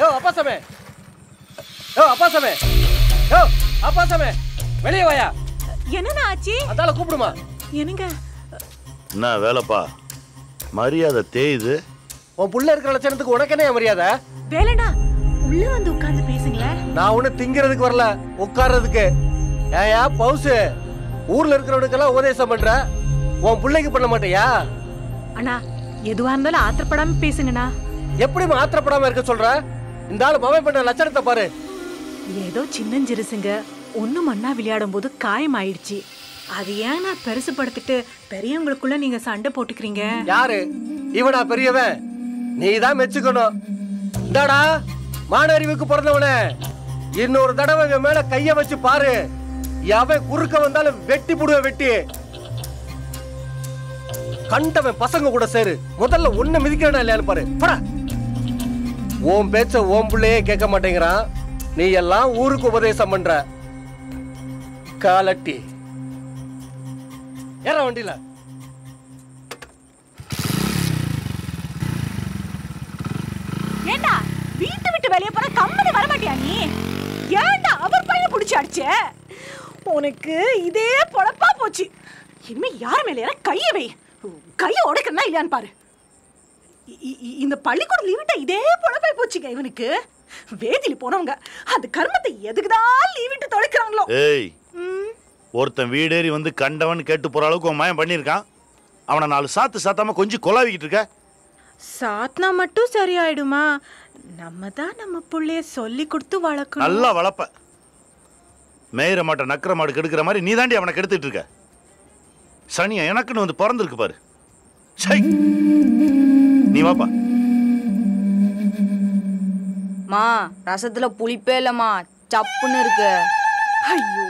யோ அப்பாசாமே, யோ அப்பாசாமே, யோ அப்பாசாமே, வெளியே வாயா. என்னண்ணா ஆச்சு? அதால கூப்பிடுமா. என்னங்க என்ன வேலைப்பா, மரியாதை தேயுது. உன் புள்ள இருக்கிற லட்சணத்துக்கு உனக்கு என்ன மரியாதை? வேலைண்ணா உள்ள வந்து உட்கார்ந்து பேசுங்களேன். நான் ஒண்ணு திங்கிறதுக்கு வரல, உட்கார்றதுக்கு. ஏயா பவுசு, ஊர்ல இருக்கிறவனுக்கெல்லாம் உபதேசம் பண்ற, உன் பிள்ளைக்கு பண்ண மாட்டியா? அண்ணா எதுவா இருந்தாலும் ஆத்திரப்படாம பேசுங்கண்ணா. எப்படி ஆத்திரப்படாம இருக்க சொல்ற? இந்த ஆளு மவன் பண்ண லட்சணத்தை பாரு. ஏதோ சின்னஞ்சிறுசுங்க ஒண்ணு மண்ணா விளையாடும் போது காயம் ஆயிடுச்சு. அது ஏன் நான் பெருசுப்படுத்திட்டு பெரியவங்களுக்குள்ள நீங்க சண்டை போட்டுக்கிறீங்க? யாரு இவனா பெரியவன்? நீதான் மெச்சுக்கணும். இந்தாடா மானறிவுக்கு பிறந்தவனே, இன்னொரு தடவை இவன் மேல கைய வச்சு பாரு, அவன் குறுக்க வந்தாலும் வெட்டி புடுவ வெட்டி. கண்டவன் பசங்க கூட சேரு, முதல்ல ஒண்ணு மிதிக்கிறா இல்லையான்னு பாரு. போடா. ஓம் பேச்ச ஓம் பிள்ளையே கேட்க மாட்டேங்கிறான், நீ எல்லாம் ஊருக்கு உபதேசம் பண்ற. காலட்டி ஏற வண்டியில. ஏண்டா வீட்டு விட்டு வெளியே போற கம்பெனி வர மாட்டியா நீ? ஏண்டா அவர் பையன் புடிச்சு அடிச்ச? உனக்கு இதே பொழப்பா போச்சு. இனிமே யார் மேல கைய வை, கைய உடைக்கிறனா இல்லையான்னு பாரு. இந்த பள்ளிக்கூடம் லீவிட்ட இதே பொழப்பாய் போச்சுங்க இவனுக்கு. வேதியில போனவங்க அந்த கர்மத்தை எதுக்குதான் லீவிட்டு தொலைக்கிறாங்களோ. ஏய், ஒருத்தன் வீடேறி வந்து கண்டவன் கேட்டு போற அளவுக்கு உன் மயன் பண்ணியிருக்கான். அவனை 4 சாத்து சாத்தாம கொஞ்சம் கொலாவிக்கிட்டு இருக்க. சாத்னா மட்டும் சரியாயிடுமா? நம்ம தான் நம்ம புள்ளைய சொல்லி கொடுத்து வளர்க்கணும். நல்லா வளர்ப்ப. மேயிற மாட்டை நக்கிற மாடு கெடுக்கிற மாதிரி நீ தாண்டி அவனை கெடுத்துட்டு இருக்க. சனியா எனக்குன்னு வந்து பிறந்திருக்கு பாரு. நீ வாப்பா. மா ரசத்துல புளிப்பே இல்லம்மா, சப்புன்னு இருக்கு. ஐயோ